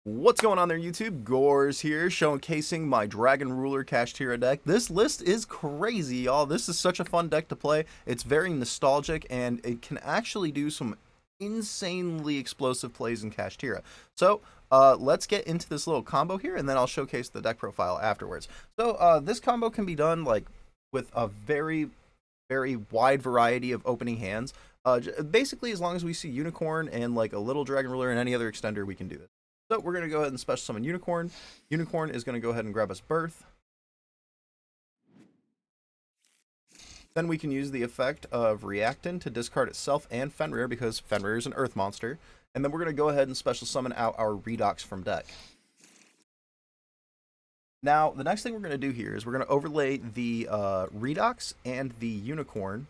What's going on there, YouTube? Gores here, showcasing my Dragon Ruler Kashtira deck. This list is crazy, y'all. This is such a fun deck to play. It's very nostalgic, and it can actually do some insanely explosive plays in Kashtira. So, let's get into this little combo here, and then I'll showcase the deck profile afterwards. So, this combo can be done, like, with a very wide variety of opening hands. Basically, as long as we see Unicorn and, like, a little Dragon Ruler and any other extender, we can do this. So we're going to go ahead and special summon Unicorn. Unicorn is going to go ahead and grab us Birth. Then we can use the effect of Reactin to discard itself and Fenrir because Fenrir is an Earth monster. And then we're going to go ahead and special summon out our Redox from deck. Now, the next thing we're going to do here is we're going to overlay the Redox and the Unicorn.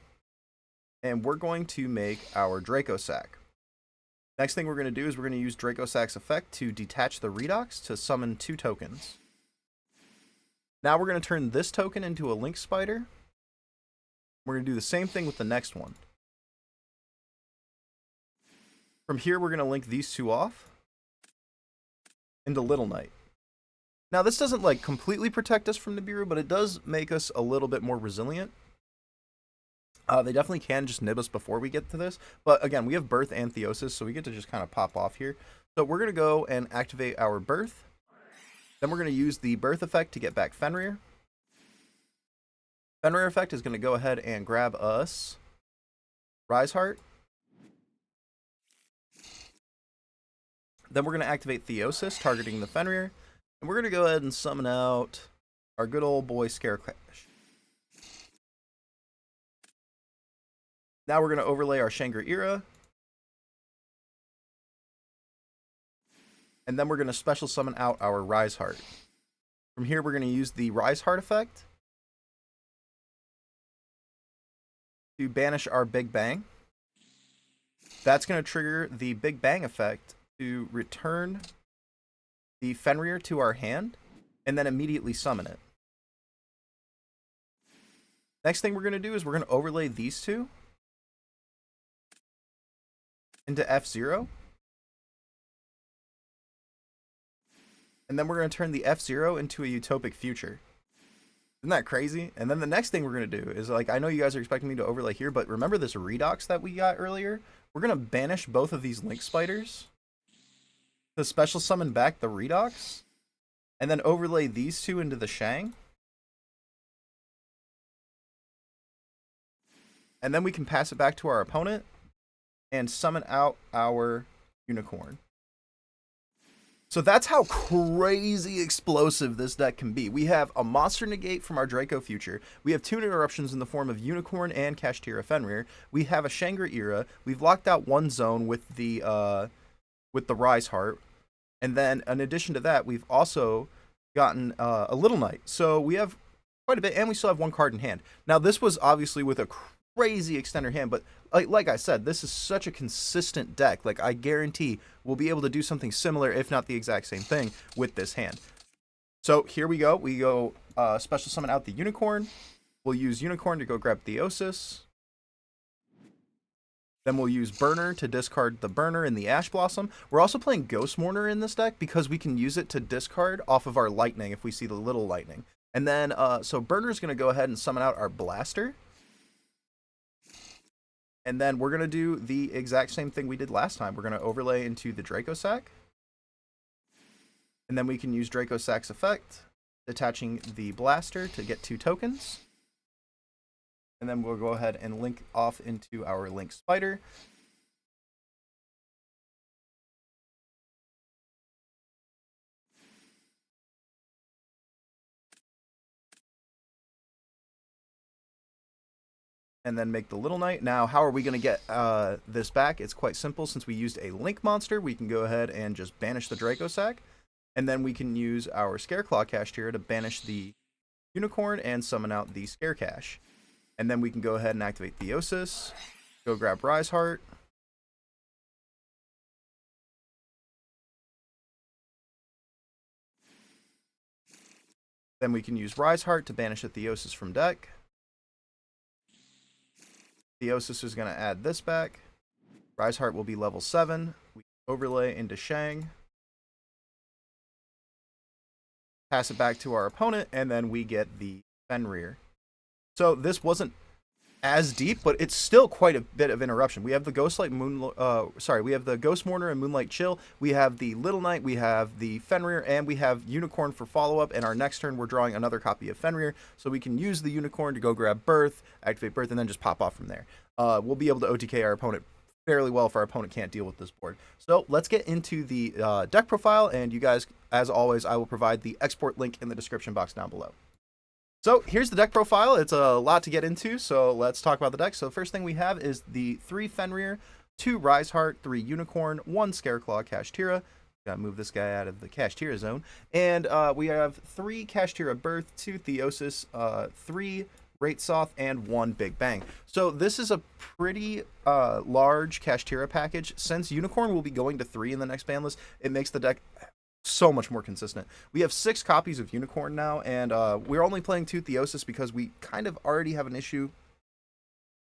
And we're going to make our Draco Sack. Next thing we're going to do is we're going to use Draco Sack's effect to detach the Redox to summon 2 tokens. Now we're going to turn this token into a Link Spider. We're going to do the same thing with the next one. From here, we're going to link these 2 off into Little Knight. Now this doesn't like completely protect us from Nibiru, but it does make us a little bit more resilient. They definitely can just nib us before we get to this. But again, we have Birth and Theosis, so we get to just kind of pop off here. So we're going to go and activate our Birth. Then we're going to use the Birth effect to get back Fenrir. Fenrir effect is going to go ahead and grab us Rise Heart. Then we're going to activate Theosis, targeting the Fenrir. And we're going to go ahead and summon out our good old boy Scareclash. Now we're going to overlay our Shangri-Ira. And then we're going to special summon out our Rise Heart. From here, we're going to use the Rise Heart effect to banish our Big Bang. That's going to trigger the Big Bang effect to return the Fenrir to our hand and then immediately summon it. Next thing we're going to do is we're going to overlay these 2 into F0. And then we're going to turn the F0 into a utopic future. Isn't that crazy? And then the next thing we're going to do is, like, I know you guys are expecting me to overlay here, but remember this Redox that we got earlier? We're going to banish both of these Link Spiders to special summon back the Redox, and then overlay these 2 into the Shang. And then we can pass it back to our opponent and summon out our Unicorn. So that's how crazy explosive this deck can be. We have a Monster Negate from our Draco Future. We have 2 interruptions in the form of Unicorn and Kashtira Fenrir. We have a Shangri-Ira. We've locked out 1 zone with the Rise Heart. And then in addition to that, we've also gotten a Little Knight. So we have quite a bit, and we still have 1 card in hand. Now this was obviously with a crazy extender hand, but like I said, this is such a consistent deck. Like, I guarantee we'll be able to do something similar, if not the exact same thing, with this hand. So here we go. We go special summon out the Unicorn. We'll use Unicorn to go grab Theosis. Then we'll use Burner to discard the Burner and the Ash Blossom. We're also playing Ghost Mourner in this deck because we can use it to discard off of our Lightning if we see the little Lightning. And then, so Burner's going to go ahead and summon out our Blaster. And then we're going to do the exact same thing we did last time. We're going to overlay into the Draco Sack. And then we can use Draco Sack's effect, attaching the Blaster to get 2 tokens. And then we'll go ahead and link off into our Link Spider. And then make the Little Knight. Now, how are we going to get this back? It's quite simple. Since we used a Link monster, we can go ahead and just banish the Draco Sack. And then we can use our Scareclaw Kashtira to banish the Unicorn and summon out the Scarecash. And then we can go ahead and activate Theosis. Go grab Rise Heart. Then we can use Rise Heart to banish the Theosis from deck. Theosis is going to add this back. Rise Heart will be level 7. We overlay into Shang. pass it back to our opponent, and then we get the Fenrir. So this wasn't as deep, but it's still quite a bit of interruption. We have the we have the Ghost Mourner and Moonlight Chill. We have the Little Knight, we have the Fenrir, and we have Unicorn for follow-up. And our next turn, we're drawing another copy of Fenrir, so we can use the Unicorn to go grab Birth, activate Birth, and then just pop off from there. We'll be able to OTK our opponent fairly well if our opponent can't deal with this board. So let's get into the deck profile, and you guys, as always, I will provide the export link in the description box down below. So here's the deck profile. It's a lot to get into, so let's talk about the deck. So the first thing we have is the 3 Fenrir, 2 Riseheart, 3 Unicorn, 1 Scareclaw Kashtira. Gotta move this guy out of the Kashtira zone. And we have 3 Kashtira Birth, 2 Theosis, 3 Raitsoth, and 1 Big Bang. So this is a pretty large Kashtira package. Since Unicorn will be going to 3 in the next ban list, it makes the deck so much more consistent. We have 6 copies of Unicorn now, and we're only playing 2 Theosis because we kind of already have an issue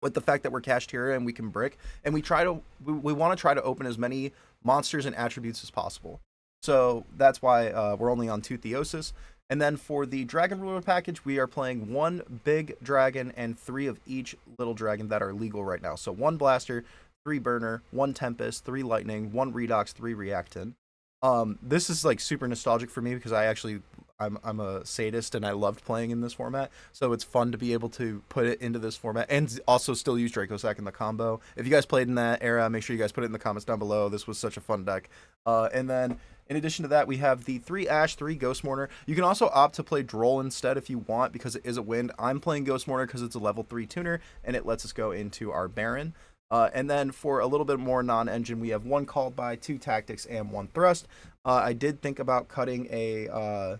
with the fact that we're Kashtira and we can brick, and we want to try to open as many monsters and attributes as possible. So that's why we're only on 2 Theosis. And then for the Dragon Ruler package, we are playing 1 big dragon and 3 of each little dragon that are legal right now. So 1 Blaster, 3 Burner, 1 Tempest, 3 Lightning, 1 Redox, 3 Reactant. This is like super nostalgic for me because I'm a sadist and I loved playing in this format, so it's fun to be able to put it into this format and also still use Dracosack in the combo. If you guys played in that era, make sure you guys put it in the comments down below. This was such a fun deck. And then in addition to that, we have the 3 Ash, 3 Ghost Mourner. You can also opt to play Droll instead if you want, because it is a wind. I'm playing Ghost Mourner because it's a level 3 tuner and it lets us go into our Baron. And then for a little bit more non-engine, we have 1 Called By, 2 Tactics, and 1 Thrust. I did think about cutting a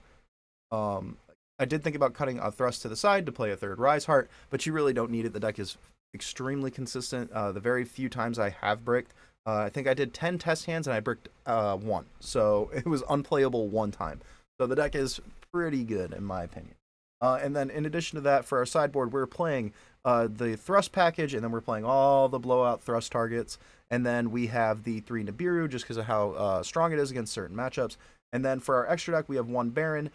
Thrust to the side to play a 3rd Riseheart, but you really don't need it. The deck is extremely consistent. The very few times I have bricked, I think I did 10 test hands and I bricked 1, so it was unplayable 1 time. So the deck is pretty good in my opinion. And then in addition to that, for our sideboard, we're playing the Thrust package, and then we're playing all the blowout Thrust targets. And then we have the 3 Nibiru, just because of how strong it is against certain matchups. And then for our extra deck, we have 1 Baron,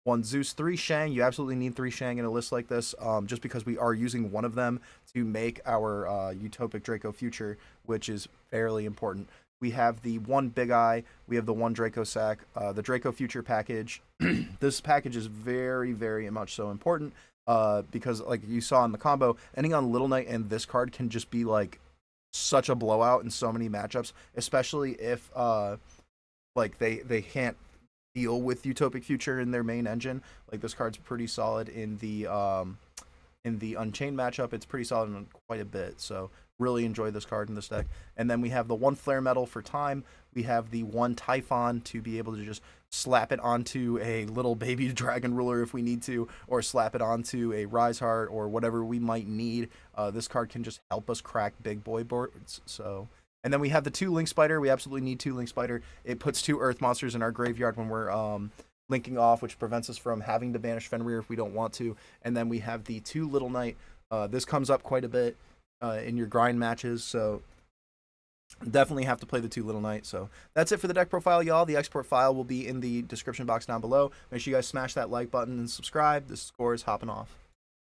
1 Zeus, 3 Shang. You absolutely need 3 Shang in a list like this, just because we are using one of them to make our Utopic Draco Future, which is fairly important. We have the 1 Big Eye, we have the 1 Dracosack, the Draco Future package. This package is very, very much so important, because like you saw in the combo, ending on Little Knight and this card can just be like such a blowout in so many matchups, especially if like they can't deal with Utopic Future in their main engine. Like this card's pretty solid in the Unchained matchup. It's pretty solid in quite a bit, so really enjoy this card in this deck. And then we have the 1 Flare Metal for time. We have the 1 Typhon to be able to just slap it onto a little baby Dragon Ruler if we need to, or slap it onto a Riseheart or whatever we might need. This card can just help us crack big boy boards. So, and then we have the 2 Link Spider. We absolutely need 2 Link Spider. It puts 2 Earth monsters in our graveyard when we're linking off, which prevents us from having to banish Fenrir if we don't want to. And then we have the 2 Little Knight. This comes up quite a bit in your grind matches, so definitely have to play the 2 Little Knight. So that's it for the deck profile, y'all. The export file will be in the description box down below. Make sure you guys smash that like button and subscribe. This score is hopping off.